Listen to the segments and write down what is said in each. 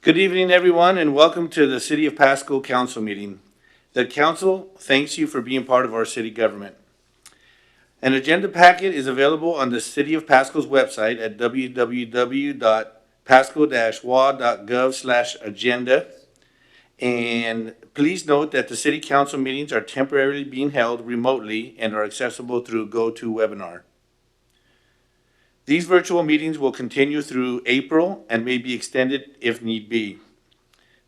Good evening, everyone, and welcome to the City of Pasco Council meeting. The council thanks you for being part of our city government. An agenda packet is available on the City of Pasco's website at www.pasco-wa.gov/agenda. And please note that the city council meetings are temporarily being held remotely and are accessible through GoToWebinar. These virtual meetings will continue through April and may be extended if need be.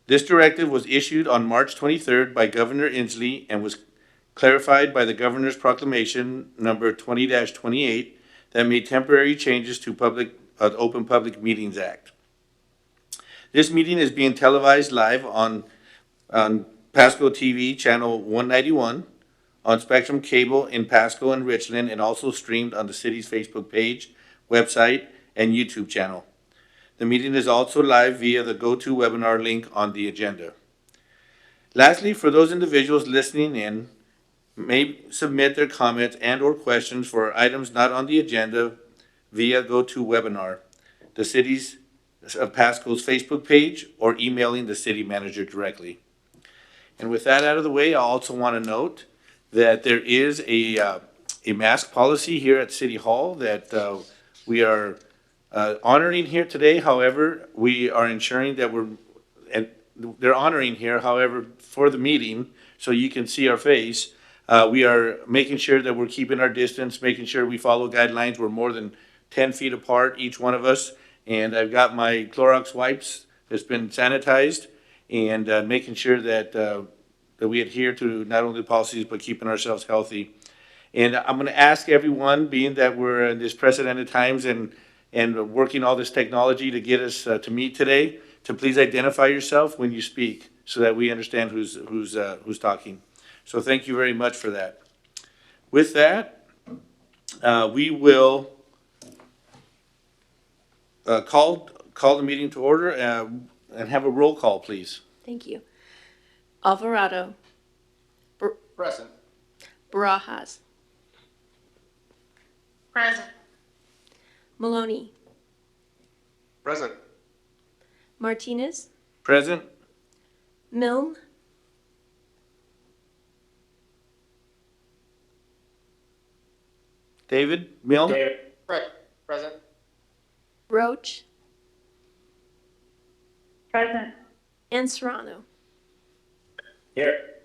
This directive was issued on March 23rd by Governor Inslee and was clarified by the Governor's Proclamation number 20-28 that made temporary changes to Open Public Meetings Act. This meeting is being televised live on Pasco TV channel 191, on Spectrum Cable in Pasco and Richland, and also streamed on the city's Facebook page, website, and YouTube channel. The meeting is also live via the GoToWebinar link on the agenda. Lastly, for those individuals listening in, may submit their comments and/or questions for items not on the agenda via GoToWebinar, the city's of Pasco's Facebook page, or emailing the city manager directly. And with that out of the way, I also want to note that there is a mask policy here at City Hall that we are honoring here today. However, we are ensuring that they're honoring here, however, for the meeting, so you can see our face. We are making sure that we're keeping our distance, making sure we follow guidelines. We're more than 10 feet apart, each one of us. And I've got my Clorox wipes that's been sanitized, and making sure that we adhere to not only the policies, but keeping ourselves healthy. And I'm going to ask everyone, being that we're in this precedented times and working all this technology to get us to meet today, to please identify yourself when you speak so that we understand who's talking. So thank you very much for that. With that, we will call the meeting to order and have a roll call, please. Thank you. Alvarado. Present. Barajas. Present. Maloney. Present. Martinez. Present. Milne. David Milne. David. Present. Roach. Present. And Serrano. Here.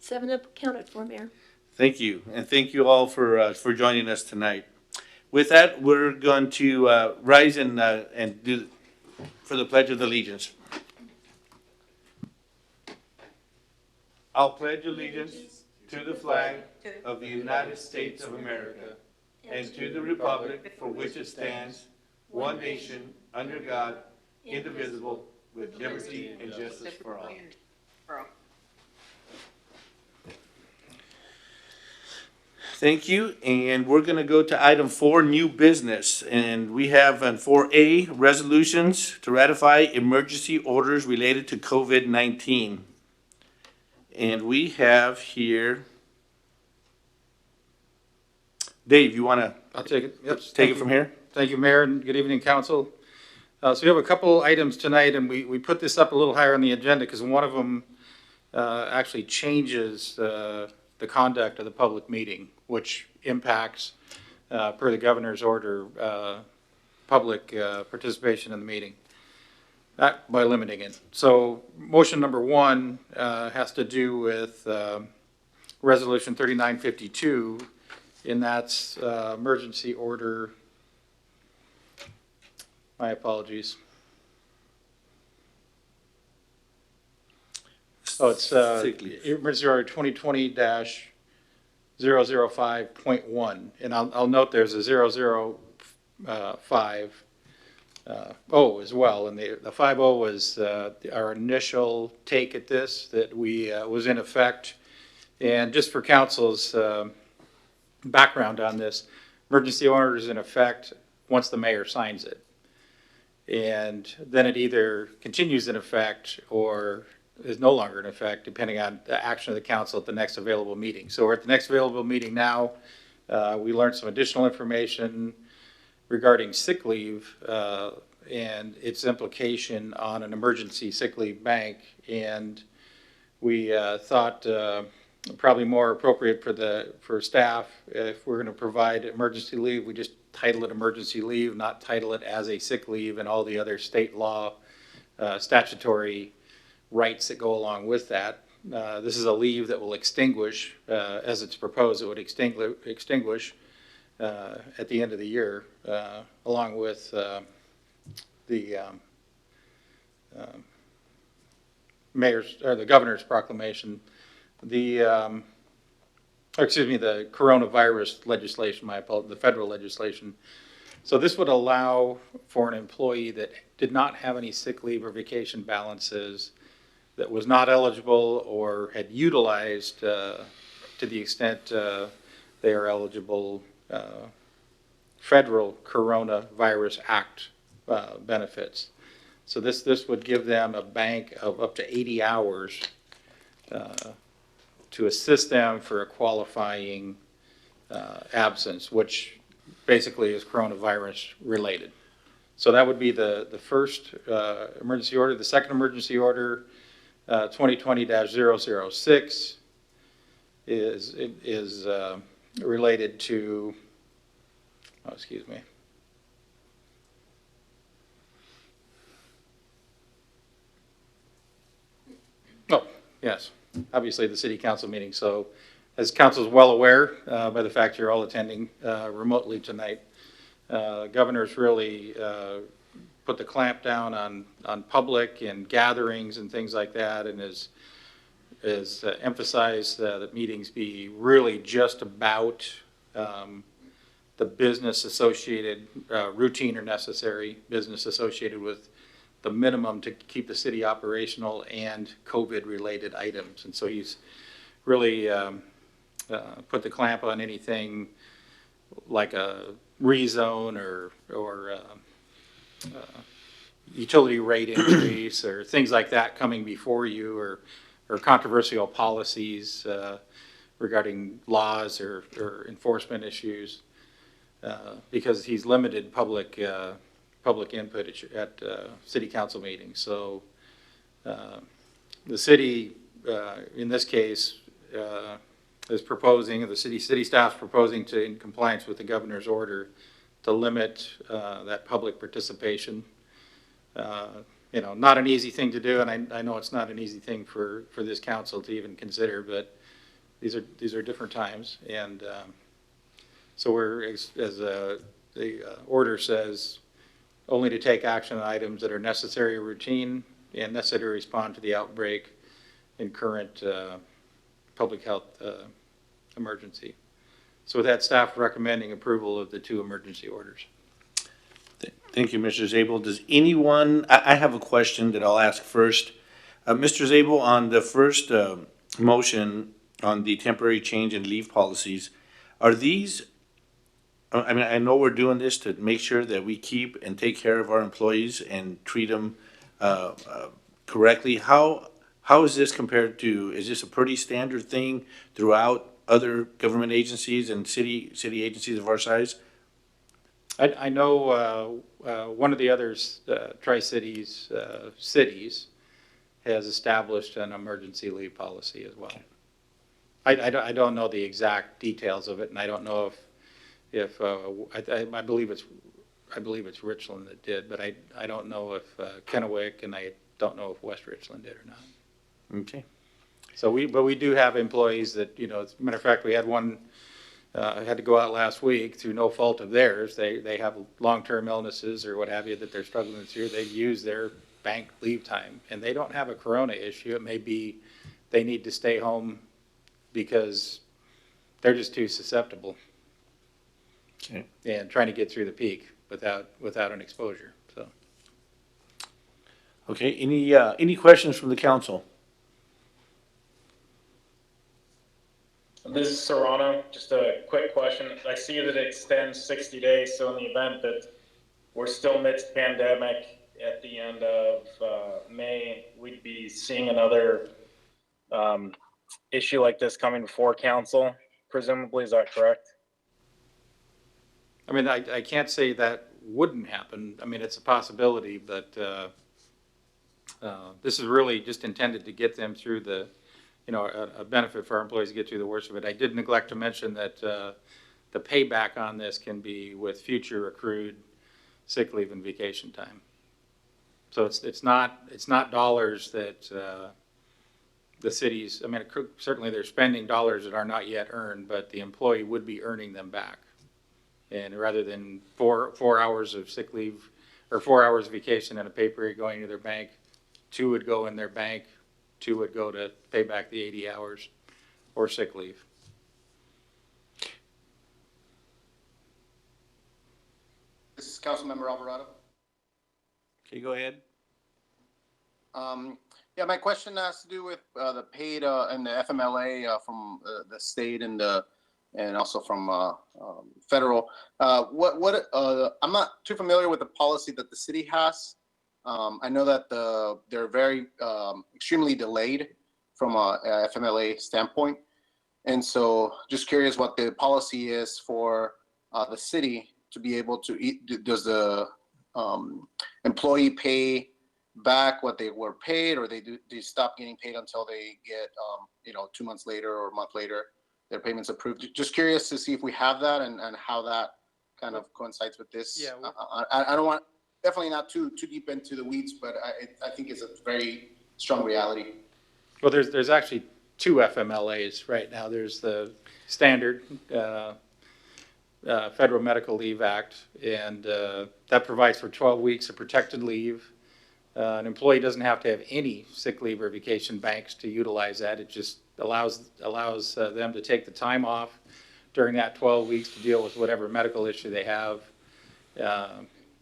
7 accounted for, Mayor. Thank you, and thank you all for joining us tonight. With that, we're going to rise and do for the Pledge of Allegiance. I'll pledge allegiance to the flag of the United States of America and to the republic for which it stands, one nation, under God, indivisible, with liberty and justice for all. Thank you, and we're going to go to item 4, new business, and we have on 4A, resolutions to ratify emergency orders related to COVID-19. And we have here, Dave, you want to I'll take it. Yep. take it from here? Thank you, Mayor, and good evening, Council. So we have a couple items tonight, and we put this up a little higher on the agenda because one of them actually changes the conduct of the public meeting, which impacts, per the governor's order, public participation in the meeting by limiting it. So motion number 1 has to do with Resolution 3952, and that's emergency order. My apologies. Oh, it's emergency order 2020-005.1, and I'll note there's a 005 O as well, and the 50 was our initial take at this that we was in effect. And just for council's background on this, emergency order is in effect once the mayor signs it, and then it either continues in effect or is no longer in effect, depending on the action of the council at the next available meeting. So we're at the next available meeting now. We learned some additional information regarding sick leave and its implication on an emergency sick leave bank. And we thought probably more appropriate for staff, if we're going to provide emergency leave, we just title it emergency leave, not title it as a sick leave and all the other state law statutory rights that go along with that. This is a leave that will extinguish, as it's proposed, it would extinguish at the end of the year, along with the mayor's or the governor's proclamation, the coronavirus legislation, the federal legislation. So this would allow for an employee that did not have any sick leave or vacation balances, that was not eligible or had utilized to the extent they are eligible federal Coronavirus Act benefits. So this would give them a bank of up to 80 hours to assist them for a qualifying absence, which basically is coronavirus related. So that would be the first emergency order. The second emergency order, 2020-006, is related to, oh, excuse me. Oh, yes, obviously the city council meeting. So as council is well aware by the fact you're all attending remotely tonight, governor's really put the clamp down on public and gatherings and things like that, and is emphasized that meetings be really just about the business associated, routine or necessary business associated with the minimum to keep the city operational and COVID related items. And so he's really put the clamp on anything like a rezone or utility rate increase or things like that coming before you, or controversial policies regarding laws or enforcement issues, because he's limited public input at city council meetings. So the city, in this case, is proposing, the city staff's proposing to, in compliance with the governor's order, to limit that public participation. You know, not an easy thing to do, and I know it's not an easy thing for this council to even consider, but these are different times, and so we're, as the order says, only to take action on items that are necessary or routine and necessary to respond to the outbreak in current public health emergency. So with that, staff recommending approval of the two emergency orders. Thank you, Mr. Zabel. Does anyone, I have a question that I'll ask first. Mr. Zabel, on the first motion on the temporary change in leave policies, are these, I mean, I know we're doing this to make sure that we keep and take care of our employees and treat them correctly. How is this compared to, is this a pretty standard thing throughout other government agencies and city agencies of our size? I know one of the other Tri-Cities cities has established an emergency leave policy as well. I don't know the exact details of it, and I don't know if I believe it's Richland that did, but I don't know if Kennewick, and I don't know if West Richland did or not. Okay. So we do have employees that, you know, as a matter of fact, we had one had to go out last week through no fault of theirs. They have long-term illnesses or what have you that they're struggling through. They use their bank leave time, and they don't have a corona issue. It may be they need to stay home because they're just too susceptible. Okay. And trying to get through the peak without an exposure. So. Okay. Any questions from the council? This is Serrano. Just a quick question. I see that it extends 60 days, so in the event that we're still mid-pandemic at the end of May, we'd be seeing another issue like this coming before council, presumably. Is that correct? I mean, I can't say that wouldn't happen. I mean, it's a possibility, but this is really just intended to get them through the, a benefit for our employees to get through the worst of it. I did neglect to mention that the payback on this can be with future accrued sick leave and vacation time. So it's not dollars that the cities, I mean, certainly they're spending dollars that are not yet earned, but the employee would be earning them back. And rather than four hours of sick leave or 4 hours of vacation and a pay period going to their bank, 2 would go in their bank, 2 would go to pay back the 80 hours or sick leave. This is Councilmember Alvarado. Okay, go ahead. Yeah, my question has to do with the paid and the FMLA from the state and also from federal. I'm not too familiar with the policy that the city has. I know that they're very extremely delayed from a FMLA standpoint, and so just curious what the policy is for the city to be able to eat. Does the employee pay back what they were paid, or they stop getting paid until they get 2 months later or a month later their payments approved? Just curious to see if we have that and how that kind of coincides with this. Yeah, I don't want, definitely not too deep into the weeds, but I think it's a very strong reality. Well, there's actually 2 FMLAs right now. There's the standard Federal Medical Leave Act, and that provides for 12 weeks of protected leave. An employee doesn't have to have any sick leave or vacation banks to utilize that. It just allows them to take the time off during that 12 weeks to deal with whatever medical issue they have.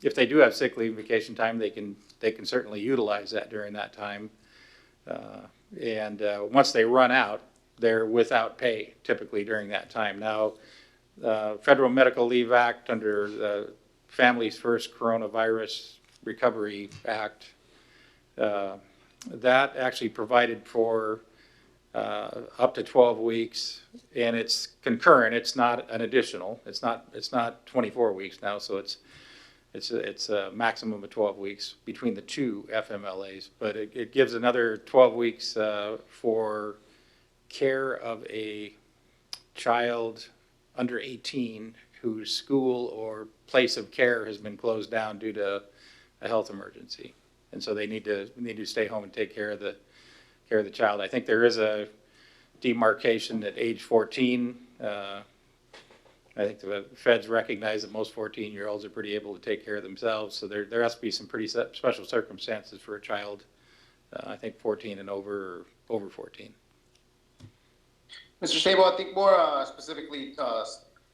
If they do have sick leave, vacation time, they can certainly utilize that during that time. And once they run out, they're without pay typically during that time. Now, Federal Medical Leave Act under the Families First Coronavirus Recovery Act, that actually provided for up to 12 weeks, and it's concurrent. It's not an additional. It's not 24 weeks now, so it's a maximum of 12 weeks between the 2 FMLAs. But it gives another 12 weeks for care of a child under 18 whose school or place of care has been closed down due to a health emergency, and so they need to stay home and take care of the child. I think there is a demarcation at age 14. I think the feds recognize that most 14-year-olds are pretty able to take care of themselves, so there has to be some pretty special circumstances for a child, I think 14 and over, or over 14. Mr. Sable, I think more specifically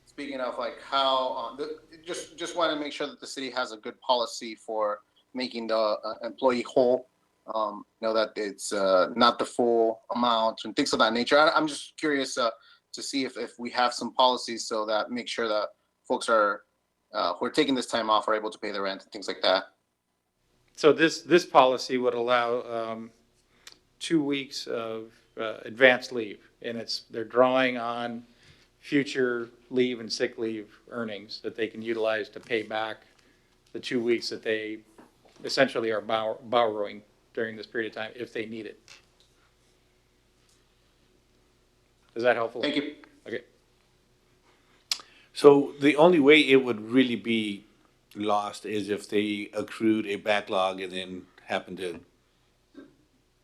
speaking of like how, just want to make sure that the city has a good policy for making the employee whole. Know that it's not the full amount and things of that nature. I'm just curious to see if we have some policies so that make sure that folks are who are taking this time off are able to pay their rent and things like that. So this policy would allow 2 weeks of advanced leave, and they're drawing on future leave and sick leave earnings that they can utilize to pay back the 2 weeks that they essentially are borrowing during this period of time if they need it. Is that helpful? Thank you. Okay. So the only way it would really be lost is if they accrued a backlog and then happened to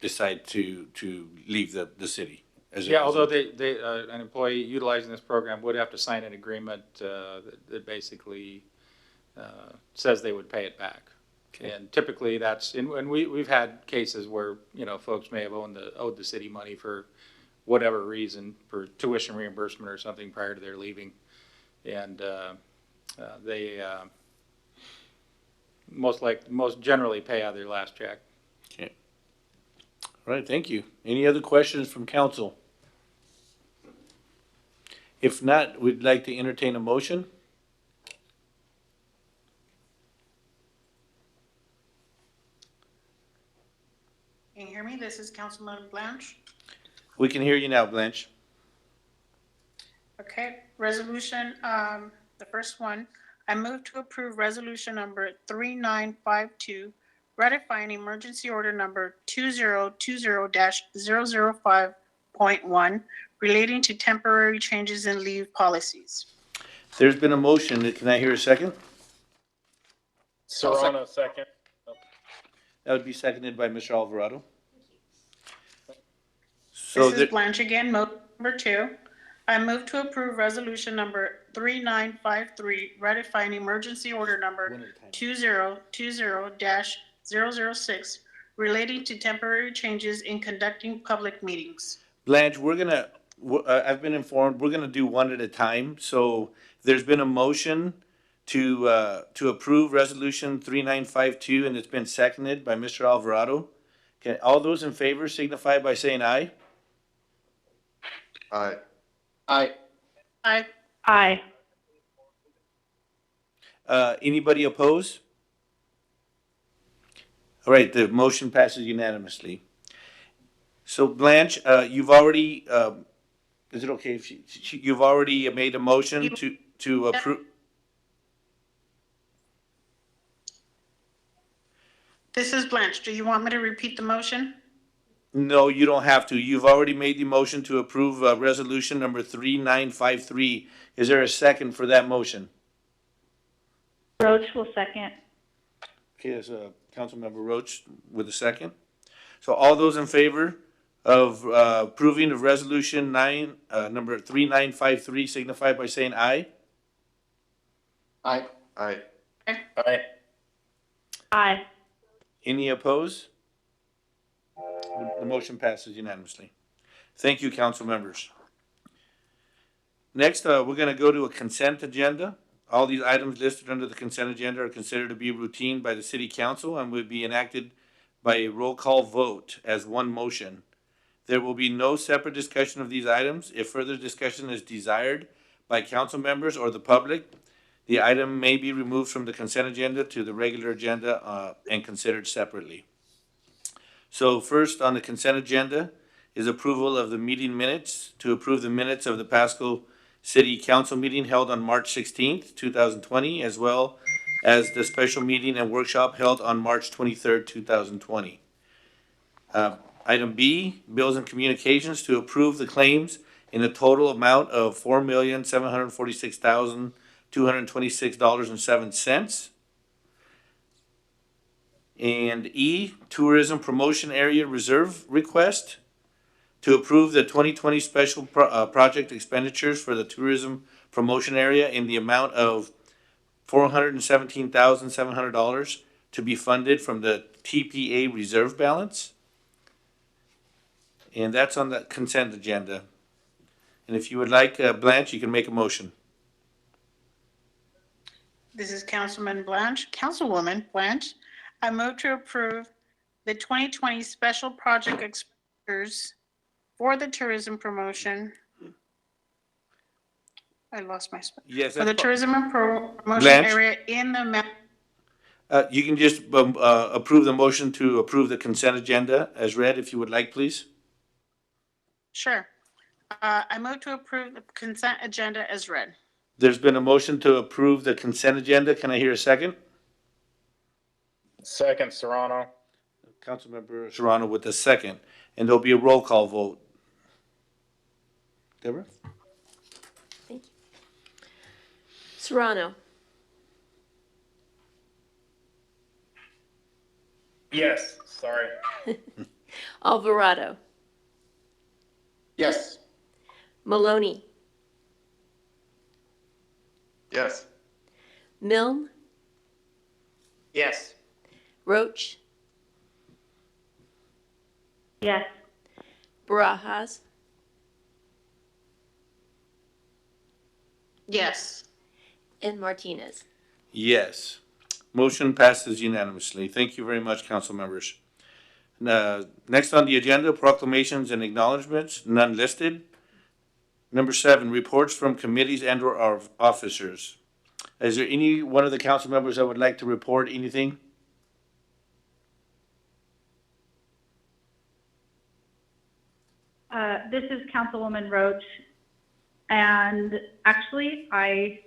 decide to leave the city. Yeah, although an employee utilizing this program would have to sign an agreement that basically says they would pay it back. Okay. And typically that's, and we've had cases where, folks may have owed the city money for whatever reason, for tuition reimbursement or something prior to their leaving. And they most generally pay out of their last check. Okay. All right, thank you. Any other questions from council? If not, we'd like to entertain a motion. Can you hear me? This is Councilman Blanche. We can hear you now, Blanche. Okay, resolution, the first one, I move to approve resolution number 3952, ratifying emergency order number 2020-005.1 relating to temporary changes in leave policies. There's been a motion. Can I hear a second? Serrano, second. That would be seconded by Mr. Alvarado. So This is Blanche again, motion number 2. I move to approve resolution number 3953, ratifying emergency order number 2020-006 relating to temporary changes in conducting public meetings. Blanche, I've been informed, we're gonna do one at a time. So there's been a motion to approve resolution 3952, and it's been seconded by Mr. Alvarado. Okay, all those in favor signify by saying aye. Aye. Aye. Aye. Aye. Anybody oppose? All right, the motion passes unanimously. So Blanche, you've already, is it okay if you've already made a motion to approve? This is Blanche. Do you want me to repeat the motion? No, you don't have to. You've already made the motion to approve resolution number 3953. Is there a second for that motion? Roach will second. Okay, there's Councilmember Roach with a second. So all those in favor of approving of resolution number 3953 signify by saying aye. Aye. Aye. Aye. Aye. Any opposed? The motion passes unanimously. Thank you, council members. Next, we're going to go to a consent agenda. All these items listed under the consent agenda are considered to be routine by the city council and would be enacted by a roll call vote as one motion. There will be no separate discussion of these items. If further discussion is desired by council members or the public, the item may be removed from the consent agenda to the regular agenda and considered separately. So first on the consent agenda is approval of the meeting minutes. To approve the minutes of the Pasco City Council meeting held on March 16th, 2020, as well as the special meeting and workshop held on March 23rd, 2020. Item B, bills and communications, to approve the claims in a total amount of $4,746,226.07. And E, tourism promotion area reserve request to approve the 2020 special project expenditures for the tourism promotion area in the amount of $417,700 to be funded from the TPA reserve balance. And that's on the consent agenda. And if you would like, Blanche, you can make a motion. This is Councilwoman Blanche. I move to approve the 2020 special project expenditures for the tourism promotion. I lost my spot. Yes. For the tourism and promotion Blanche? area in the amount. You can just approve the motion to approve the consent agenda as read, if you would like, please. Sure. I move to approve the consent agenda as read. There's been a motion to approve the consent agenda. Can I hear a second? Second, Serrano. Councilmember Serrano with a second. And there'll be a roll call vote. Deborah? Thank you. Serrano, Yes, sorry. Alvarado, Yes. Maloney, Yes. Milne, Yes. Roach, Yes. Barajas, Yes. and Martinez. Yes. Motion passes unanimously. Thank you very much, council members. Next on the agenda, proclamations and acknowledgements, none listed. Number 7, reports from committees and or our officers. Is there any one of the council members that would like to report anything? This is Councilwoman Roach, and actually, I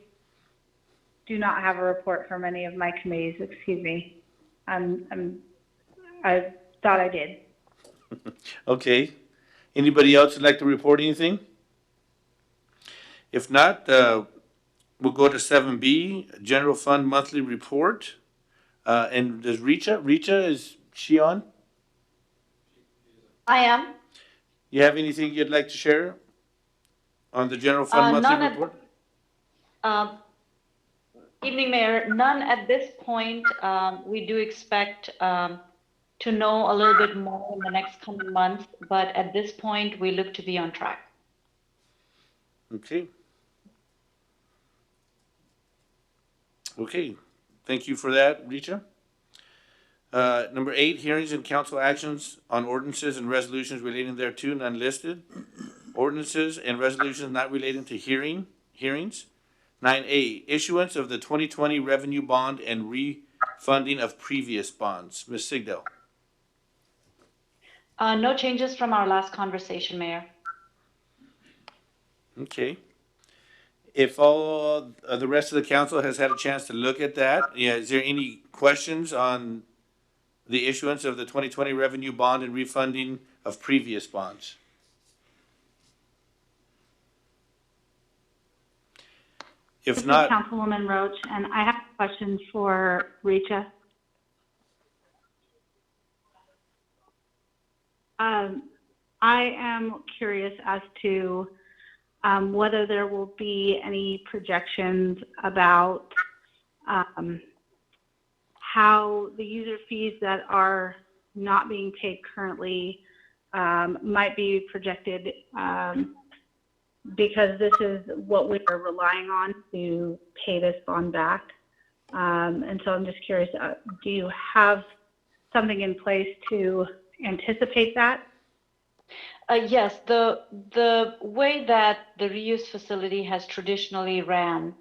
do not have a report from any of my committees, excuse me. I thought I did. Okay. Anybody else would like to report anything? If not, we'll go to 7B, General Fund Monthly Report. And does Richa, is she on? I am. You have anything you'd like to share on the General Fund Monthly None at, Report? evening, Mayor. None at this point. We do expect to know a little bit more in the next coming months, but at this point, we look to be on track. Okay. Okay, thank you for that, Richa. Number 8, hearings and council actions on ordinances and resolutions relating thereto, none listed. Ordinances and resolutions not relating to hearings. 9A, issuance of the 2020 revenue bond and refunding of previous bonds. Ms. Sigdell. No changes from our last conversation, Mayor. Okay. If all the rest of the council has had a chance to look at that, yeah, is there any questions on the issuance of the 2020 revenue bond and refunding of previous bonds? If This not, is Councilwoman Roach, and I have questions for Richa. I am curious as to whether there will be any projections about how the user fees that are not being paid currently might be projected, because this is what we are relying on to pay this bond back. And so I'm just curious, do you have something in place to anticipate that? Yes, the way that the reuse facility has traditionally ran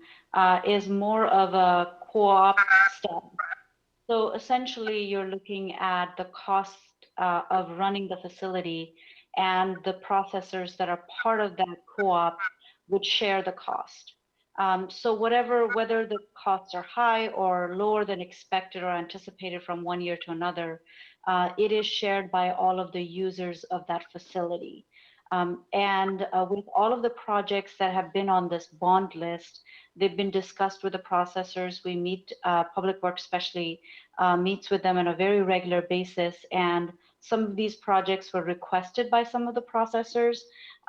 is more of a co-op style. So essentially, you're looking at the cost of running the facility, and the processors that are part of that co-op would share the cost. So whether the costs are high or lower than expected or anticipated from one year to another, it is shared by all of the users of that facility. And with all of the projects that have been on this bond list, they've been discussed with the processors. We meet, Public Works especially, meets with them on a very regular basis. And some of these projects were requested by some of the processors,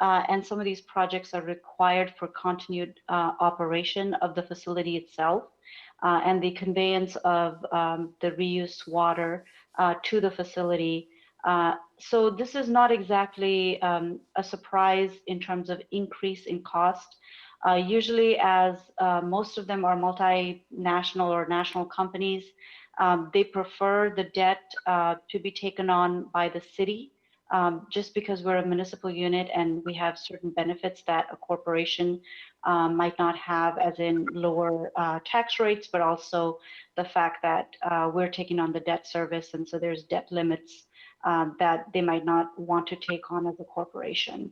and some of these projects are required for continued operation of the facility itself, and the conveyance of the reuse water to the facility. So this is not exactly a surprise in terms of increase in cost. Usually, as most of them are multinational or national companies, they prefer the debt to be taken on by the city, just because we're a municipal unit and we have certain benefits that a corporation might not have, as in lower tax rates, but also the fact that we're taking on the debt service, and so there's debt limits that they might not want to take on as a corporation.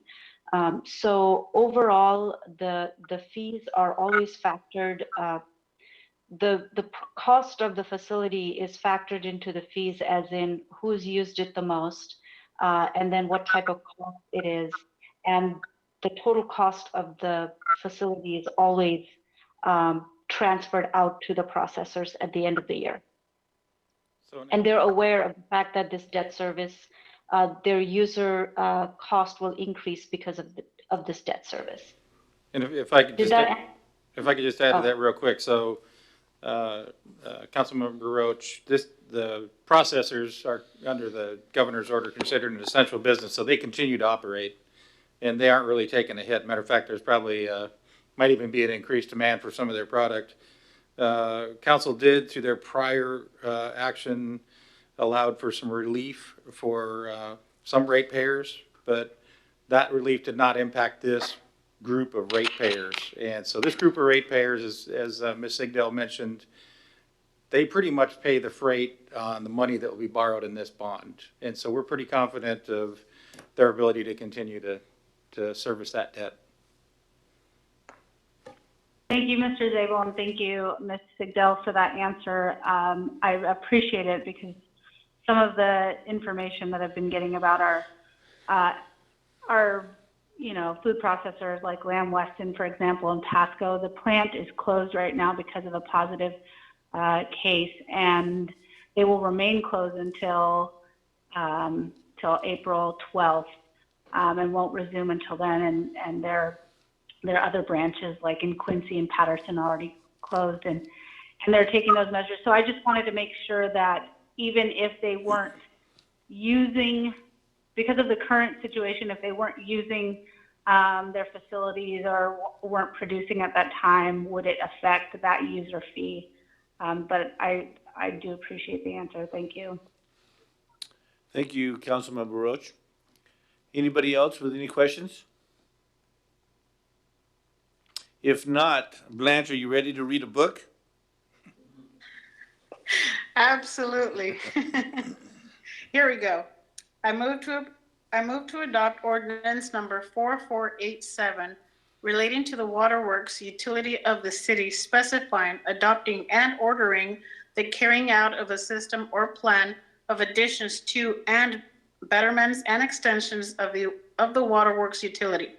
So overall, the fees are always factored. The cost of the facility is factored into the fees, as in who's used it the most, and then what type of cost it is. And the total cost of the facility is always transferred out to the processors at the end of the year. And they're aware of the fact that this debt service, their user cost will increase because of this debt service. And if I could just add to that real quick. So, Councilmember Roach, the processors are under the governor's order considered an essential business, so they continue to operate, and they aren't really taking a hit. Matter of fact, there's probably might even be an increased demand for some of their product. Council did, through their prior action, allowed for some relief for some ratepayers, but that relief did not impact this group of ratepayers. And so this group of ratepayers, as Ms. Sigdell mentioned, they pretty much pay the freight on the money that will be borrowed in this bond. And so we're pretty confident of their ability to continue to service that debt. Thank you, Mr. Zabel, and thank you, Ms. Sigdell, for that answer. I appreciate it because some of the information that I've been getting about our food processors like Lamb Weston, for example, in Pasco, the plant is closed right now because of a positive case, and they will remain closed until April 12th, and won't resume until then. And their other branches, like in Quincy and Patterson, are already closed, and they're taking those measures. So I just wanted to make sure that even if they weren't using, because of the current situation, if they weren't using their facilities or weren't producing at that time, would it affect that user fee? But I do appreciate the answer. Thank you. Thank you, Councilmember Roach. Anybody else with any questions? If not, Blanche, are you ready to read a book? Absolutely. Here we go. I move to adopt ordinance number 4487 relating to the waterworks utility of the city, specifying, adopting, and ordering the carrying out of a system or plan of additions to and betterments and extensions of the waterworks utility,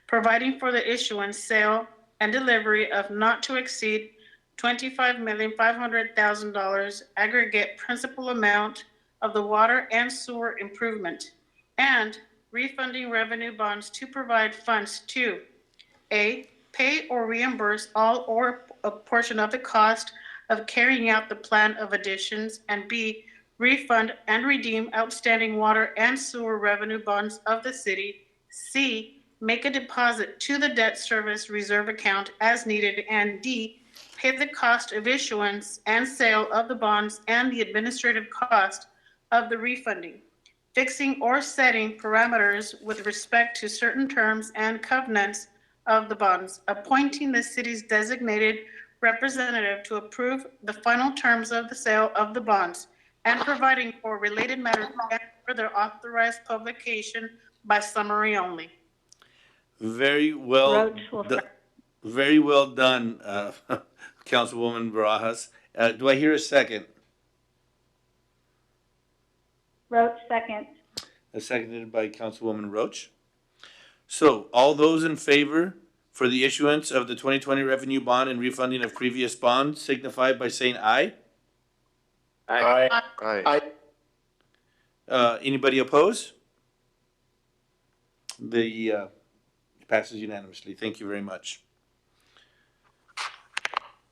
providing for the issuance, sale, and delivery of not to exceed $25,500,000 aggregate principal amount of the water and sewer improvement, and refunding revenue bonds to provide funds to A, pay or reimburse all or a portion of the cost of carrying out the plan of additions, and B, refund and redeem outstanding water and sewer revenue bonds of the city. C, make a deposit to the debt service reserve account as needed, and D, pay the cost of issuance and sale of the bonds and the administrative cost of the refunding, fixing or setting parameters with respect to certain terms and covenants of the bonds, appointing the city's designated representative to approve the final terms of the sale of the bonds, and providing for related matters and further authorized publication by summary only. Very well, Roach will do- very well done, Councilwoman Barajas. Do I hear a second? Roach, second. Seconded by Councilwoman Roach. So, all those in favor for the issuance of the 2020 revenue bond and refunding of previous bonds signify by saying aye. Aye. Anybody oppose? The passes unanimously. Thank you very much.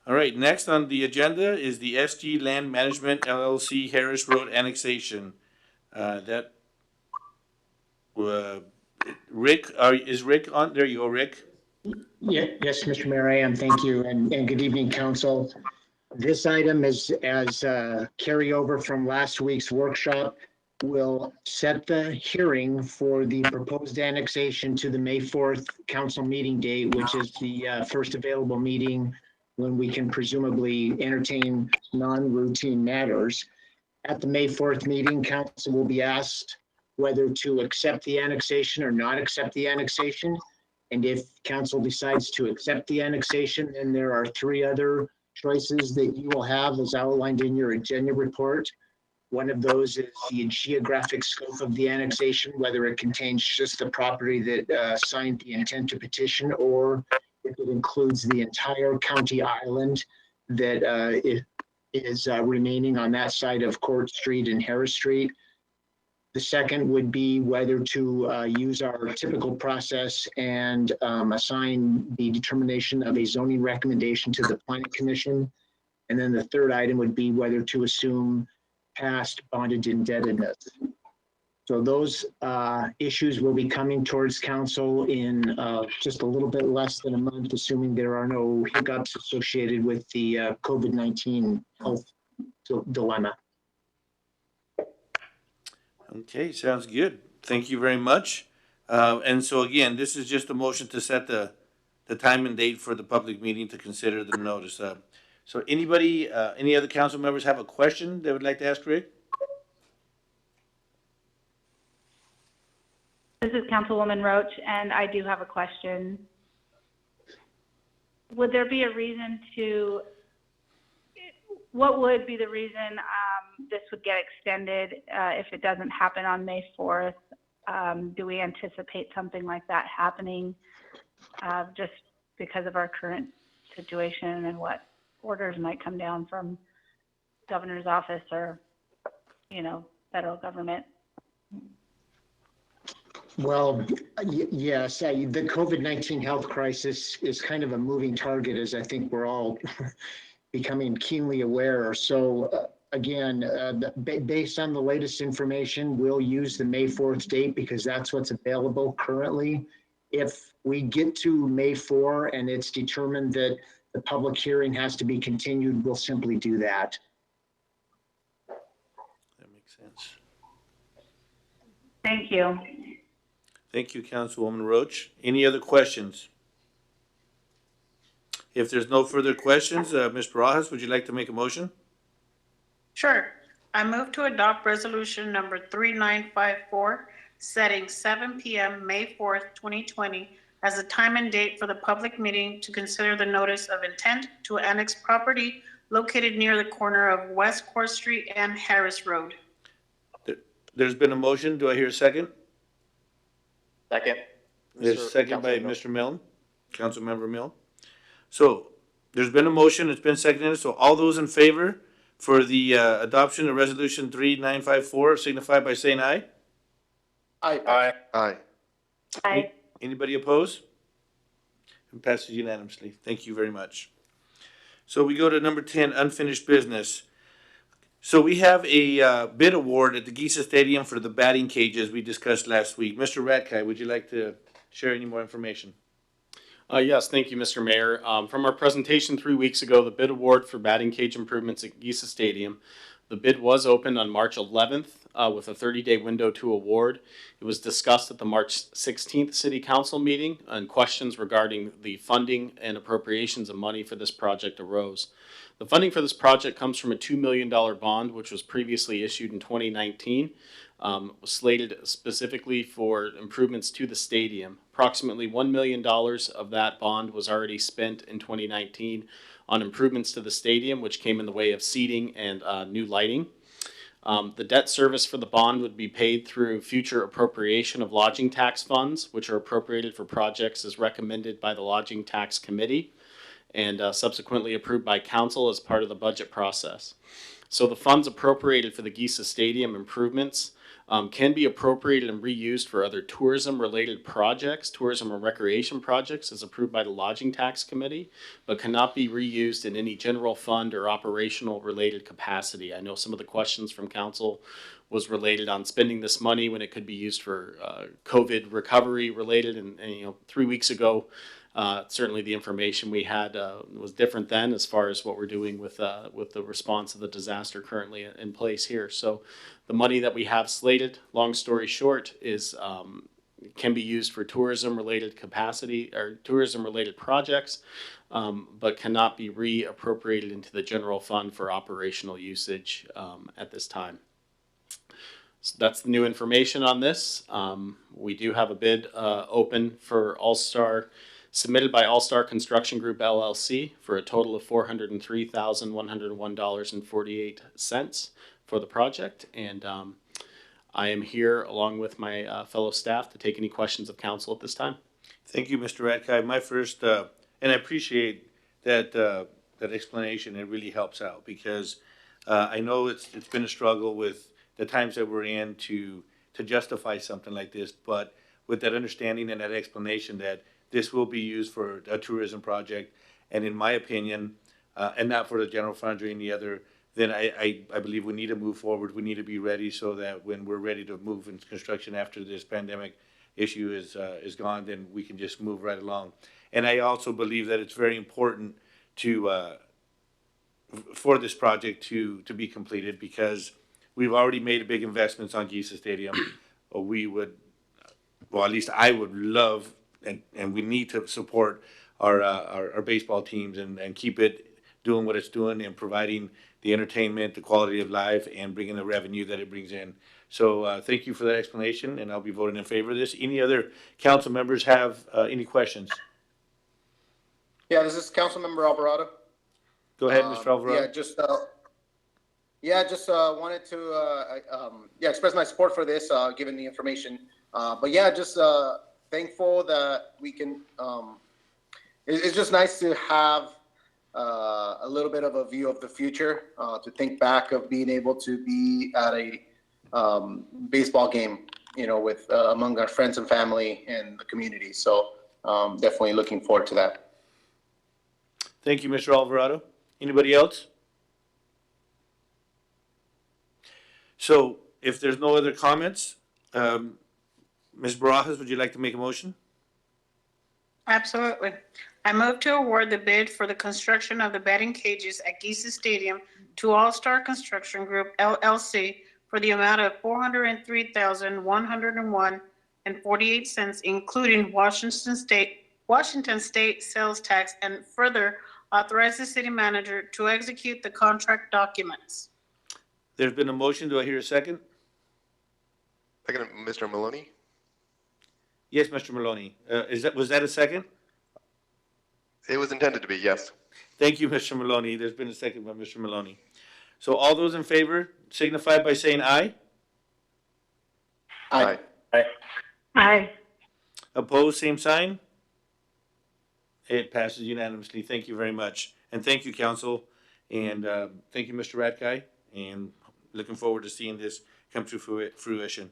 All right, next on the agenda is the SG Land Management LLC Harris Road annexation. Rick, is Rick on? There you go, Rick. Yeah, yes, Mr. Mayor, I am. Thank you, and good evening, council. This item is as carryover from last week's workshop. Will set the hearing for the proposed annexation to the May 4th council meeting date, which is the first available meeting when we can presumably entertain non-routine matters. At the May 4th meeting, council will be asked whether to accept the annexation or not accept the annexation. And if council decides to accept the annexation, then there are three other choices that you will have as outlined in your agenda report. One of those is the geographic scope of the annexation, whether it contains just the property that signed the intent to petition, or if it includes the entire county island that is remaining on that side of Court Street and Harris Street. The second would be whether to use our typical process and assign the determination of a zoning recommendation to the Planning Commission. And then the third item would be whether to assume past bonded indebtedness. So those issues will be coming towards council in just a little bit less than a month, assuming there are no hiccups associated with the COVID-19 health dilemma. Okay, sounds good. Thank you very much. And so again, this is just a motion to set the time and date for the public meeting to consider the notice. So anybody, any other council members have a question they would like to ask Rick? This is Councilwoman Roach, and I do have a question. would there be a reason to, what would be the reason this would get extended if it doesn't happen on May 4th? Do we anticipate something like that happening just because of our current situation and what orders might come down from governor's office or, federal government? Well, yes, the COVID-19 health crisis is kind of a moving target, as I think we're all becoming keenly aware. So again, based on the latest information, we'll use the May 4th date because that's what's available currently. If we get to May 4 and it's determined that the public hearing has to be continued, we'll simply do that. That makes sense. Thank you. Thank you, Councilwoman Roach. Any other questions? If there's no further questions, Ms. Barajas, would you like to make a motion? Sure. I move to adopt resolution number 3954, setting 7 p.m. May 4th, 2020 as the time and date for the public meeting to consider the notice of intent to annex property located near the corner of West Court Street and Harris Road. There's been a motion. Do I hear a second? Second. There's a second by Mr. Milne, Councilmember Milne. So there's been a motion. It's been seconded. So all those in favor for the adoption of resolution 3954 signify by saying aye. Aye. Aye. Aye. Anybody opposed? It passes unanimously. Thank you very much. So we go to number 10, unfinished business. So we have a bid award at the Giza Stadium for the batting cages we discussed last week. Mr. Ratkai, would you like to share any more information? Yes, thank you, Mr. Mayor. From our presentation 3 weeks ago, the bid award for batting cage improvements at Giza Stadium, the bid was opened on March 11th with a 30-day window to award. It was discussed at the March 16th City Council meeting, and questions regarding the funding and appropriations of money for this project arose. The funding for this project comes from a $2 million bond, which was previously issued in 2019. Was slated specifically for improvements to the stadium. Approximately $1 million of that bond was already spent in 2019 on improvements to the stadium, which came in the way of seating and new lighting. The debt service for the bond would be paid through future appropriation of lodging tax funds, which are appropriated for projects as recommended by the Lodging Tax Committee and subsequently approved by council as part of the budget process. So the funds appropriated for the Giza Stadium improvements can be appropriated and reused for other tourism-related projects, tourism and recreation projects as approved by the Lodging Tax Committee, but cannot be reused in any general fund or operational related capacity. I know some of the questions from council was related on spending this money when it could be used for COVID recovery related, and 3 weeks ago, certainly the information we had was different then as far as what we're doing with the response to the disaster currently in place here. So the money that we have slated, long story short, is can be used for tourism related capacity or tourism related projects, but cannot be reappropriated into the general fund for operational usage at this time. So that's the new information on this. We do have a bid open for All-Star, submitted by All-Star Construction Group LLC for a total of $403,101.48 for the project. And I am here along with my fellow staff to take any questions of council at this time. Thank you, Mr. Ratkai. My first, and I appreciate that that explanation. It really helps out because I know it's been a struggle with the times that we're in to justify something like this, but with that understanding and that explanation that this will be used for a tourism project, and in my opinion, and not for the general fund or any other, then I believe we need to move forward. We need to be ready so that when we're ready to move into construction after this pandemic issue is gone, then we can just move right along. And I also believe that it's very important to for this project to be completed because we've already made big investments on Giza Stadium. We would, well, at least I would love, and we need to support our baseball teams and keep it doing what it's doing and providing the entertainment, the quality of life, and bringing the revenue that it brings in. So thank you for that explanation, and I'll be voting in favor of this. Any other council members have any questions? Yeah, this is Councilmember Alvarado. Go ahead, Mr. Alvarado. Wanted to express my support for this, given the information. Thankful that we can. It's just nice to have a little bit of a view of the future, to think back of being able to be at a baseball game, with among our friends and family and the community. So definitely looking forward to that. Thank you, Mr. Alvarado. Anybody else? So if there's no other comments, Ms. Barajas, would you like to make a motion? Absolutely. I move to award the bid for the construction of the batting cages at Geisa Stadium to All Star Construction Group LLC for the amount of $403,101.48, including Washington State sales tax, and further authorize the city manager to execute the contract documents. There's been a motion. Do I hear a second? Second, Mr. Maloney. Yes, Mr. Maloney. Was that a second? It was intended to be, yes. Thank you, Mr. Maloney. There's been a second by Mr. Maloney. So all those in favor signify by saying aye. Aye. Aye. Opposed, same sign. It passes unanimously. Thank you very much. And thank you, council. And thank you, Mr. Radkai. And looking forward to seeing this come to fruition.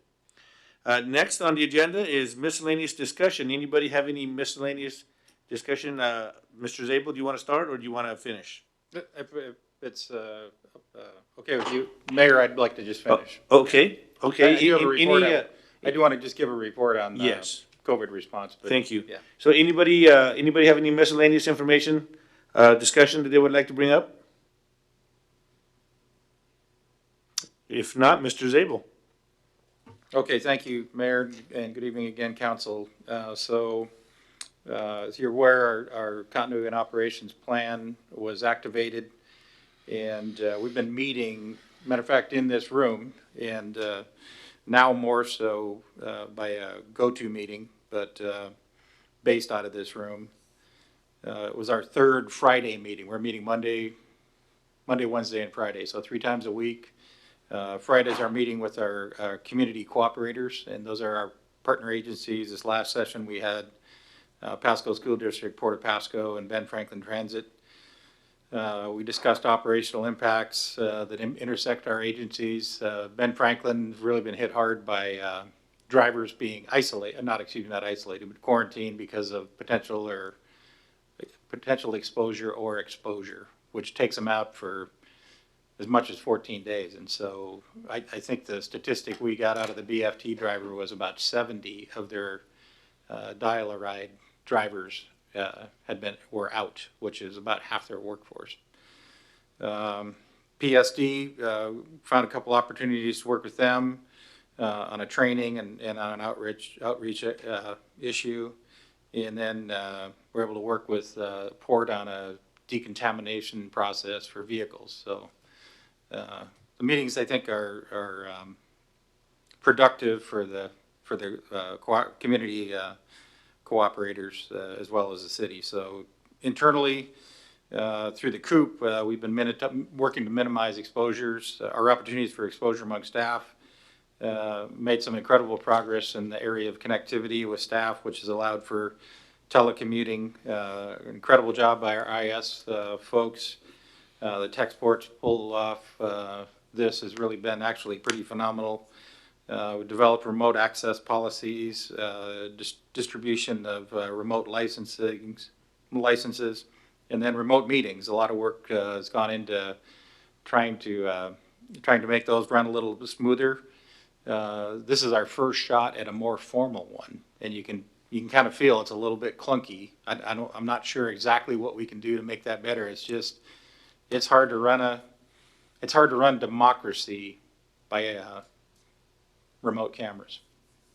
Next on the agenda is miscellaneous discussion. Anybody have any miscellaneous discussion? Mr. Zabel, do you want to start or do you want to finish? If it's okay with you, Mayor, I'd like to just finish. Okay. I do want to just give a report on yes. COVID response. But thank you. Yeah. So anybody have any miscellaneous information, discussion that they would like to bring up? If not, Mr. Zabel. Okay, thank you, Mayor, and good evening again, Council. As you're aware, our continuity and operations plan was activated, and we've been meeting, matter of fact, in this room, and now more so by a go-to meeting, but based out of this room. It was our third Friday meeting. We're meeting Monday, Wednesday, and Friday, so 3 times a week. Fridays are meeting with our community cooperators, and those are our partner agencies. This last session we had Pasco School District, Port of Pasco, and Ben Franklin Transit. We discussed operational impacts that intersect our agencies. Ben Franklin has really been hit hard by drivers being isolated, not isolated, but quarantined because of potential exposure or exposure, which takes them out for as much as 14 days. And so I think the statistic we got out of the BFT driver was about 70 of their dial-a-ride drivers were out, which is about half their workforce. PSD found a couple opportunities to work with them on a training and on an outreach issue. And then we're able to work with Port on a decontamination process for vehicles. So the meetings, I think, are productive for the community cooperators as well as the city. So internally, through the COOP, we've been working to minimize exposures, our opportunities for exposure among staff. Made some incredible progress in the area of connectivity with staff, which has allowed for telecommuting. Incredible job by our IS folks. The tech sports pulled off. This has really been actually pretty phenomenal. We developed remote access policies, distribution of remote licenses, and then remote meetings. A lot of work has gone into trying to make those run a little smoother. This is our first shot at a more formal one, and you can kind of feel it's a little bit clunky. I'm not sure exactly what we can do to make that better. It's hard to run democracy by remote cameras.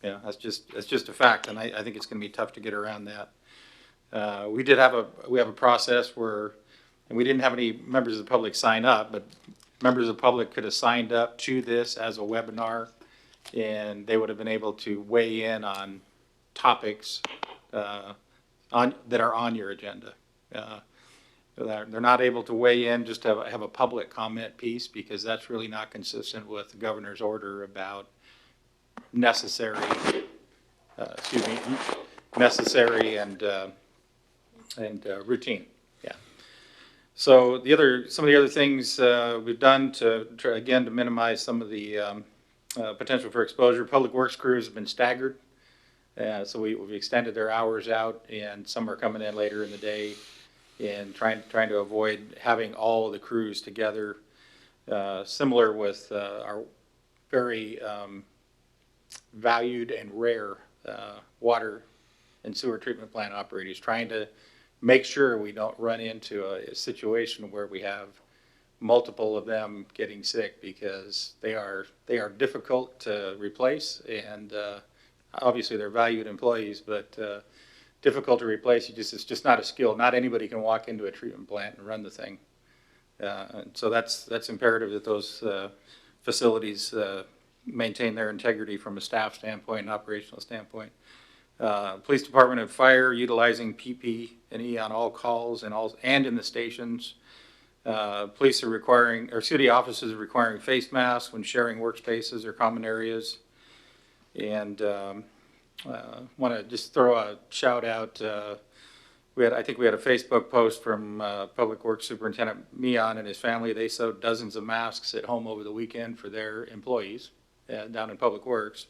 Yeah, that's just a fact, and I think it's going to be tough to get around that. We have a process where, and we didn't have any members of the public sign up, but members of the public could have signed up to this as a webinar, and they would have been able to weigh in on topics that are on your agenda. They're not able to weigh in, just have a public comment piece, because that's really not consistent with the governor's order about necessary, necessary and routine. Yeah. So some of the other things we've done to try, again, to minimize some of the potential for exposure. Public works crews have been staggered, so we've extended their hours out, and some are coming in later in the day, and trying to avoid having all of the crews together. Similar with our very valued and rare water and sewer treatment plant operators, trying to make sure we don't run into a situation where we have multiple of them getting sick, because they are difficult to replace, and obviously they're valued employees, but difficult to replace. It's just not a skill. Not anybody can walk into a treatment plant and run the thing. And so that's imperative that those facilities maintain their integrity from a staff standpoint and operational standpoint. Police Department and Fire utilizing PP&E on all calls and in the stations. Police are requiring, or city offices are requiring face masks when sharing workspaces or common areas. And want to just throw a shout out. I think we had a Facebook post from Public Works Superintendent Mion and his family. They sewed dozens of masks at home over the weekend for their employees down in Public Works.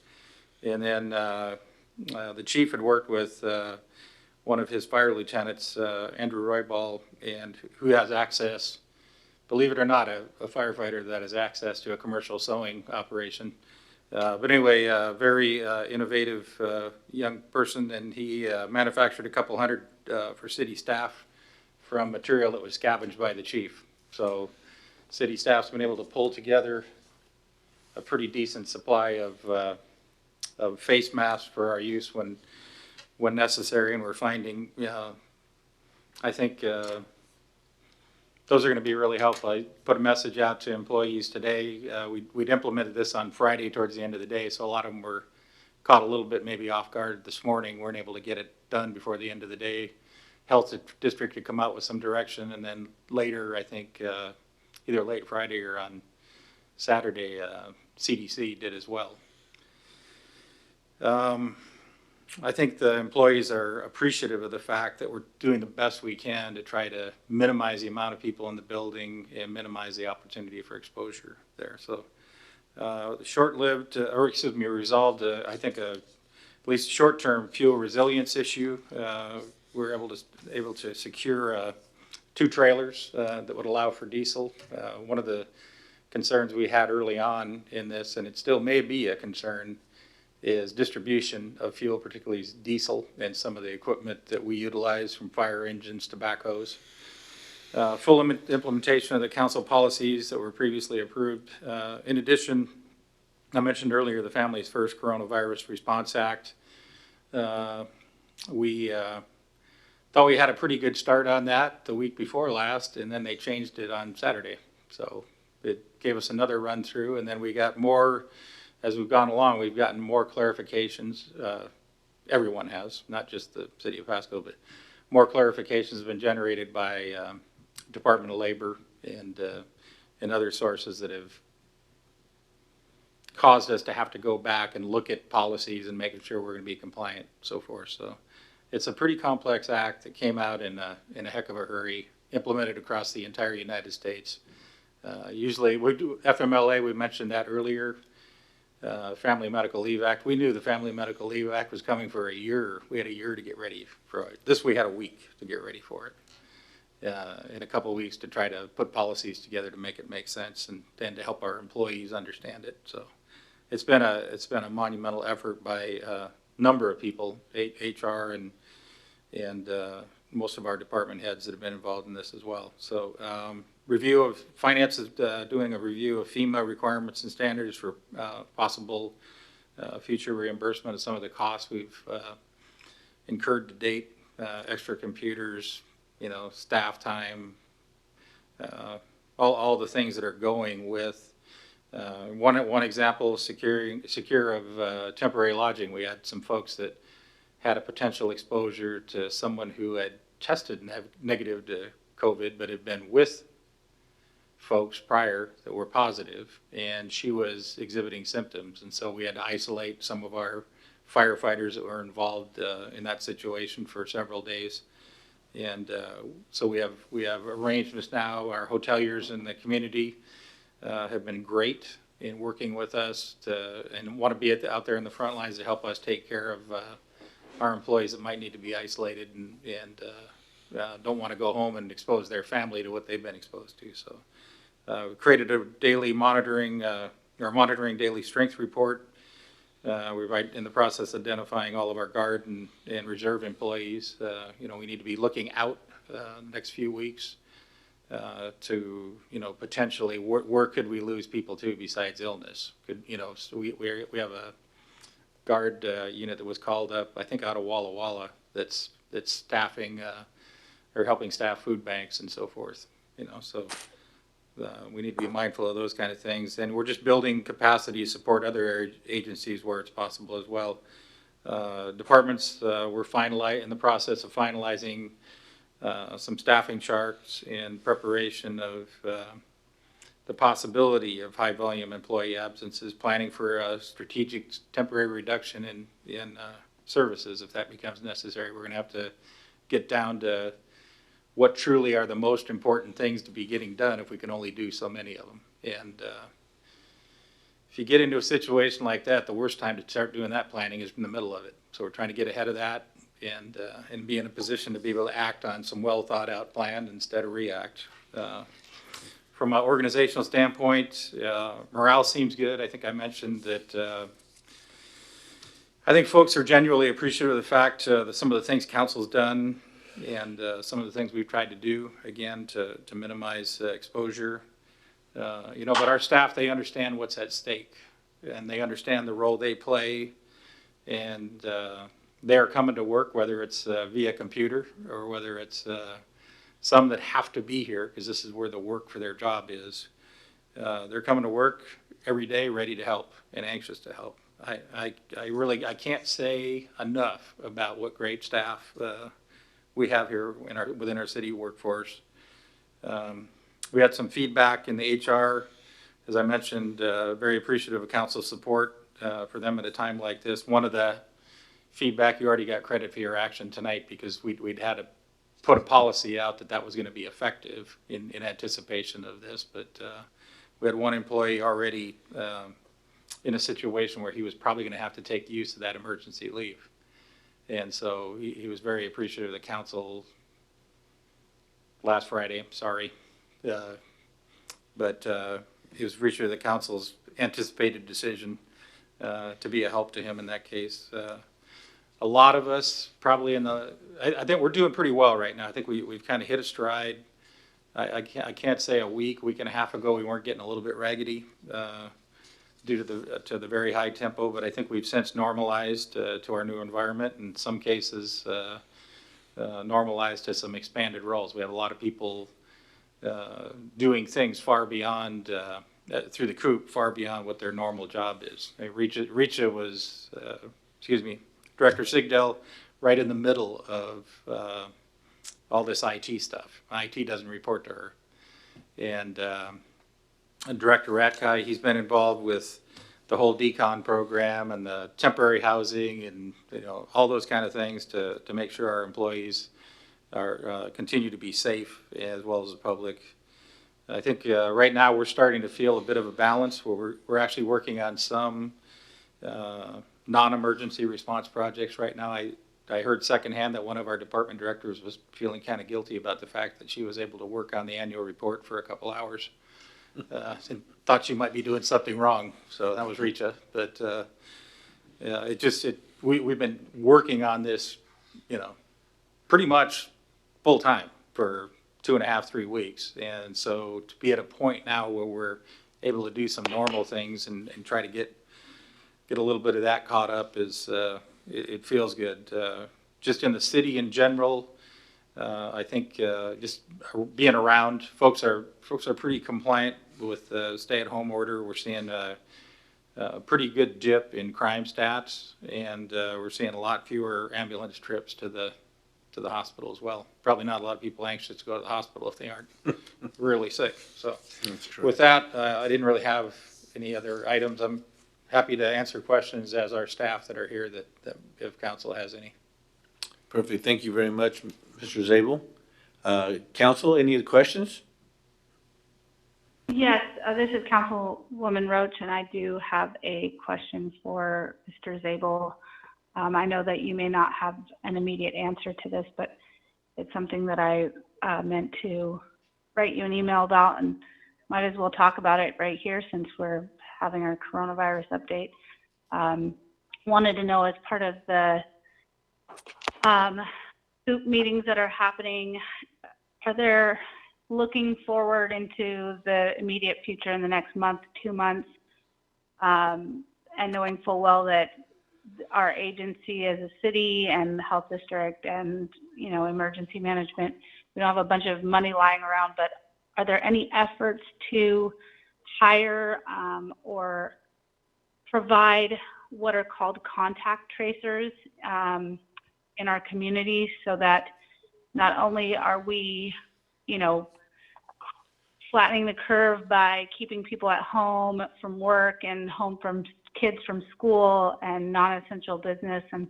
And then the chief had worked with one of his fire lieutenants, Andrew Roybal, and who has access, believe it or not, a firefighter that has access to a commercial sewing operation. But anyway, very innovative young person, and he manufactured a couple hundred for city staff from material that was scavenged by the chief. So city staff's been able to pull together a pretty decent supply of face masks for our use when necessary, and we're finding, I think those are going to be really helpful. I put a message out to employees today. We'd implemented this on Friday towards the end of the day, so a lot of them were caught a little bit maybe off guard this morning, weren't able to get it done before the end of the day. Health District had come out with some direction, and then later, I think, either late Friday or on Saturday, CDC did as well. I think the employees are appreciative of the fact that we're doing the best we can to try to minimize the amount of people in the building and minimize the opportunity for exposure there. So short-lived, or excuse me, resolved, I think, at least short-term fuel resilience issue. We're able to secure 2 trailers that would allow for diesel. One of the concerns we had early on in this, and it still may be a concern, is distribution of fuel, particularly diesel, and some of the equipment that we utilize, from fire engines to backhoes. Full implementation of the council policies that were previously approved. In addition, I mentioned earlier the Families First Coronavirus Response Act. We thought we had a pretty good start on that the week before last, and then they changed it on Saturday. So it gave us another run through, and then we got more. As we've gone along, we've gotten more clarifications. Everyone has, not just the city of Pasco, but more clarifications have been generated by Department of Labor and other sources that have caused us to have to go back and look at policies and making sure we're going to be compliant, so forth. So it's a pretty complex act that came out in a heck of a hurry, implemented across the entire United States. Usually we do FMLA, we mentioned that earlier. Family Medical Leave Act. We knew the Family Medical Leave Act was coming for a year. We had a year to get ready for it. This, we had a week to get ready for it. In a couple of weeks to try to put policies together to make it make sense, and to help our employees understand it. So it's been a monumental effort by a number of people, HR and most of our department heads that have been involved in this as well. So review of finance is doing a review of FEMA requirements and standards for possible future reimbursement of some of the costs we've incurred to date, extra computers, staff time, all the things that are going with. One example, secure of temporary lodging. We had some folks that had a potential exposure to someone who had tested negative to COVID, but had been with folks prior that were positive, and she was exhibiting symptoms. And so we had to isolate some of our firefighters that were involved in that situation for several days. And so we have arrangements now. Our hoteliers in the community have been great in working with us and want to be out there in the front lines to help us take care of our employees that might need to be isolated and don't want to go home and expose their family to what they've been exposed to. So we created a daily monitoring daily strength report. We're right in the process of identifying all of our guard and reserve employees. We need to be looking out next few weeks to, potentially where could we lose people to besides illness? So we have a guard unit that was called up, I think out of Walla Walla, that's staffing or helping staff food banks and so forth. So we need to be mindful of those kind of things, and we're just building capacity to support other agencies where it's possible as well. Departments, we're in the process of finalizing some staffing charts in preparation of the possibility of high volume employee absences, planning for a strategic temporary reduction in services if that becomes necessary. We're going to have to get down to what truly are the most important things to be getting done if we can only do so many of them. And if you get into a situation like that, the worst time to start doing that planning is in the middle of it. So we're trying to get ahead of that and be in a position to be able to act on some well thought out plan instead of react. From an organizational standpoint, morale seems good. I think I mentioned that I think folks are genuinely appreciative of the fact that some of the things council's done and some of the things we've tried to do, again, to minimize exposure. But our staff, they understand what's at stake, and they understand the role they play, and they're coming to work, whether it's via computer or whether it's some that have to be here because this is where the work for their job is. They're coming to work every day ready to help and anxious to help. I can't say enough about what great staff we have here within our city workforce. We had some feedback in the HR, as I mentioned, very appreciative of council's support for them at a time like this. One of the feedback, you already got credit for your action tonight because we'd had to put a policy out that was going to be effective in anticipation of this, but we had one employee already in a situation where he was probably going to have to take the use of that emergency leave. And so he was very appreciative of the council last Friday, sorry. But he was appreciative of the council's anticipated decision to be a help to him in that case. A lot of us probably I think we're doing pretty well right now. I think we've kind of hit a stride. I can't say a week and a half ago we weren't getting a little bit raggedy due to the very high tempo, but I think we've since normalized to our new environment. In some cases, normalized to some expanded roles. We have a lot of people doing things far beyond through the coop, far beyond what their normal job is. Richa was, Director Sigdell, right in the middle of all this IT stuff. IT doesn't report to her, and Director Ratkai, he's been involved with the whole decon program and the temporary housing and all those kind of things to make sure our employees are continue to be safe as well as the public. I think right now we're starting to feel a bit of a balance where we're actually working on some non-emergency response projects right now. I heard secondhand that one of our department directors was feeling kind of guilty about the fact that she was able to work on the annual report for a couple hours. And thought she might be doing something wrong, so that was Richa. But we've been working on this, pretty much full time for 2.5, 3 weeks, and so to be at a point now where we're able to do some normal things and try to get a little bit of that caught up is it feels good. Just in the city in general. I think just being around, folks are pretty compliant with the stay-at-home order. We're seeing a pretty good dip in crime stats, and we're seeing a lot fewer ambulance trips to the the hospital as well. Probably not a lot of people anxious to go to the hospital if they aren't really sick. So with that, I didn't really have any other items. I'm happy to answer questions as our staff that are here that if council has any. Perfect. Thank you very much, Mr. Zabel. Council, any other questions? Yes, this is Councilwoman Roach, and I do have a question for Mr. Zabel. I know that you may not have an immediate answer to this, but it's something that I meant to write you an email about, and might as well talk about it right here since we're having our coronavirus update. Wanted to know, as part of the SOOP meetings that are happening, are there, looking forward into the immediate future in the next month, 2 months, and knowing full well that our agency as a city and the health district and, you know, emergency management, we don't have a bunch of money lying around, but are there any efforts to hire or provide what are called contact tracers in our community, so that not only are we, you know, flattening the curve by keeping people at home from work and home from kids from school and non-essential business and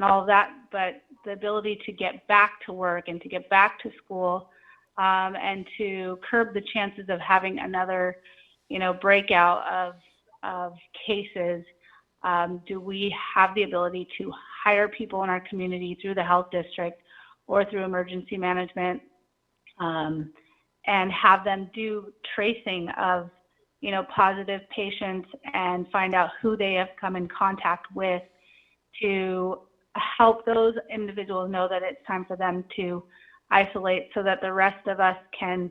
all of that, but the ability to get back to work and to get back to school and to curb the chances of having another, you know, breakout of cases. Do we have the ability to hire people in our community through the health district or through emergency management and have them do tracing of, you know, positive patients and find out who they have come in contact with to help those individuals know that it's time for them to isolate so that the rest of us can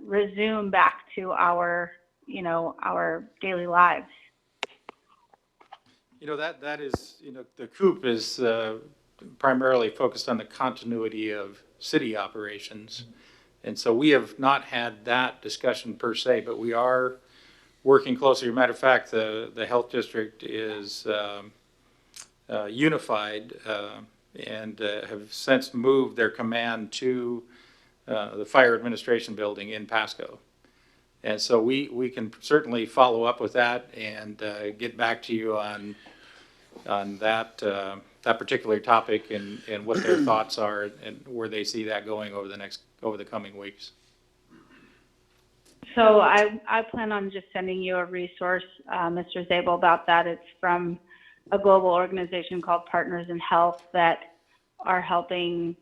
resume back to our, you know, our daily lives. You know, that is, you know, the COOP is primarily focused on the continuity of city operations. And so we have not had that discussion per se, but we are working closely. As a matter of fact, the health district is unified and have since moved their command to the fire administration building in Pasco. And so we can certainly follow up with that and get back to you on that that particular topic and what their thoughts are and where they see that going over the coming weeks. So I plan on just sending you a resource, Mr. Zabel, about that. It's from a global organization called Partners in Health that are helping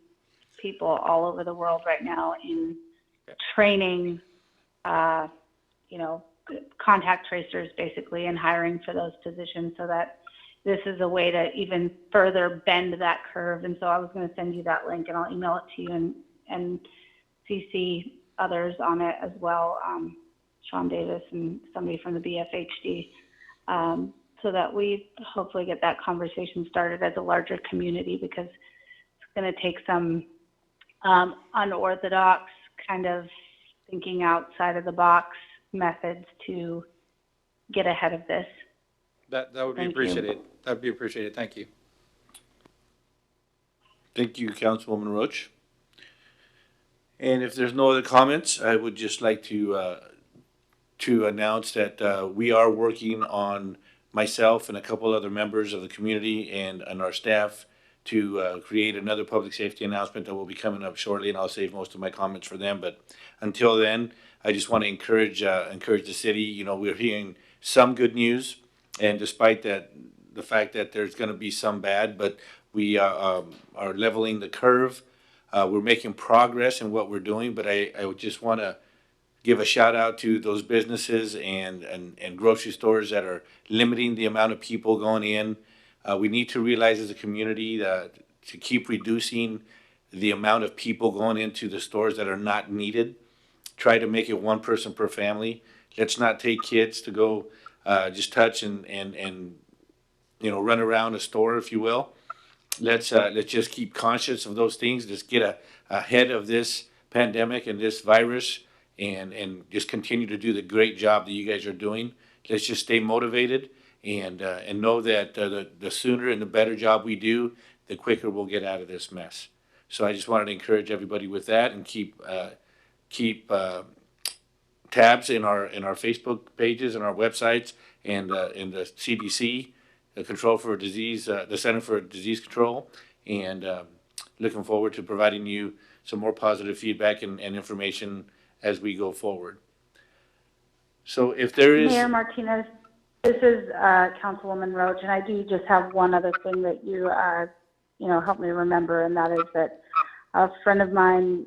people all over the world right now in training, you know, contact tracers basically, and hiring for those positions, so that this is a way to even further bend that curve. And so I was going to send you that link, and I'll email it to you and CC others on it as well, Sean Davis and somebody from the BFHD, so that we hopefully get that conversation started as a larger community, because it's going to take some unorthodox kind of thinking outside of the box methods to get ahead of this. That would be appreciated. That would be appreciated. Thank you. Thank you, Councilwoman Roach. And if there's no other comments, I would just like to announce that we are working on, myself and a couple other members of the community and our staff, to create another public safety announcement that will be coming up shortly, and I'll save most of my comments for them. But until then, I just want to encourage the city. You know, we're hearing some good news, and despite that, the fact that there's going to be some bad, but we are leveling the curve. We're making progress in what we're doing, but I would just want to give a shout out to those businesses and grocery stores that are limiting the amount of people going in. We need to realize as a community that to keep reducing the amount of people going into the stores that are not needed. Try to make it one person per family. Let's not take kids to go just touch and you know, run around a store, if you will. Let's just keep conscious of those things. Just get ahead of this pandemic and this virus, and just continue to do the great job that you guys are doing. Let's just stay motivated and know that the sooner and the better job we do, the quicker we'll get out of this mess. So I just wanted to encourage everybody with that and keep tabs in our Facebook pages and our websites and in the CDC, the Control for Disease, the Center for Disease Control, and looking forward to providing you some more positive feedback and information as we go forward. So if there is... Mayor Martinez, this is Councilwoman Roach, and I do just have one other thing that you helped me remember, and that is that a friend of mine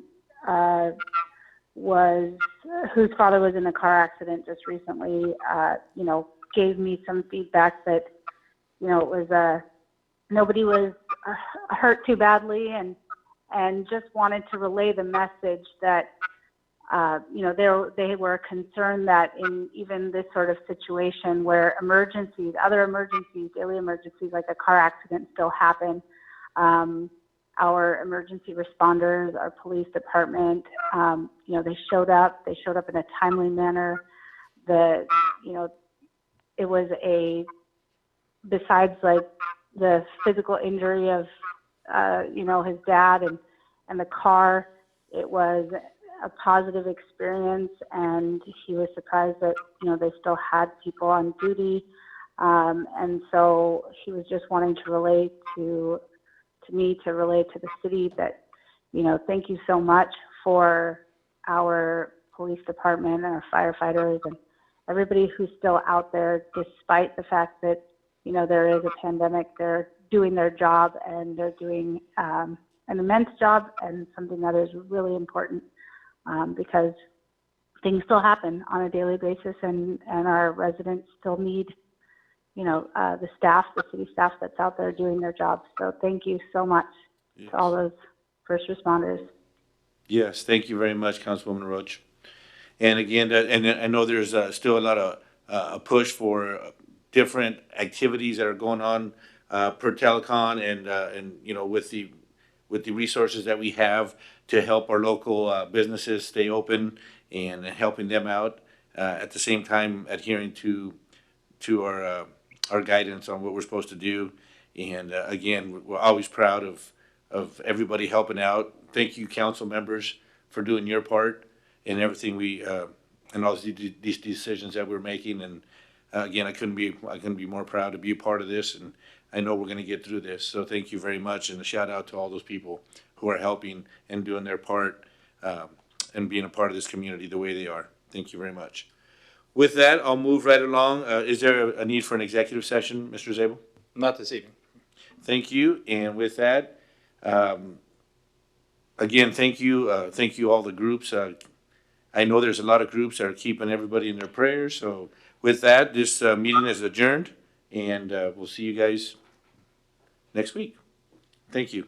whose father was in a car accident just recently, gave me some feedback that, it was nobody was hurt too badly, and just wanted to relay the message that, they were concerned that in even this sort of situation where other emergencies, daily emergencies like a car accident still happen, our emergency responders, our police department, they showed up in a timely manner. It was besides like the physical injury of, his dad and the car, it was a positive experience, and he was surprised that, they still had people on duty. And so he was just wanting to relate to me, to relate to the city that, thank you so much for our police department and our firefighters and everybody who's still out there, despite the fact that, there is a pandemic. They're doing their job, and they're doing an immense job, and something that is really important, because things still happen on a daily basis, and our residents still need, the city staff that's out there doing their jobs. So thank you so much to all those first responders. Yes, thank you very much, Councilwoman Roach. And again, and I know there's still a lot of a push for different activities that are going on per telecon, and with the resources that we have to help our local businesses stay open and helping them out, at the same time adhering to our guidance on what we're supposed to do. And again, we're always proud of everybody helping out. Thank you, council members, for doing your part in everything and all these decisions that we're making. And again, I couldn't be more proud to be a part of this, and I know we're going to get through this. So thank you very much, and a shout out to all those people who are helping and doing their part, and being a part of this community the way they are. Thank you very much. With that, I'll move right along. Is there a need for an executive session, Mr. Zabel? Not this evening. Thank you. And with that, again, thank you all the groups. I know there's a lot of groups that are keeping everybody in their prayers. So with that, this meeting is adjourned, and we'll see you guys next week. Thank you.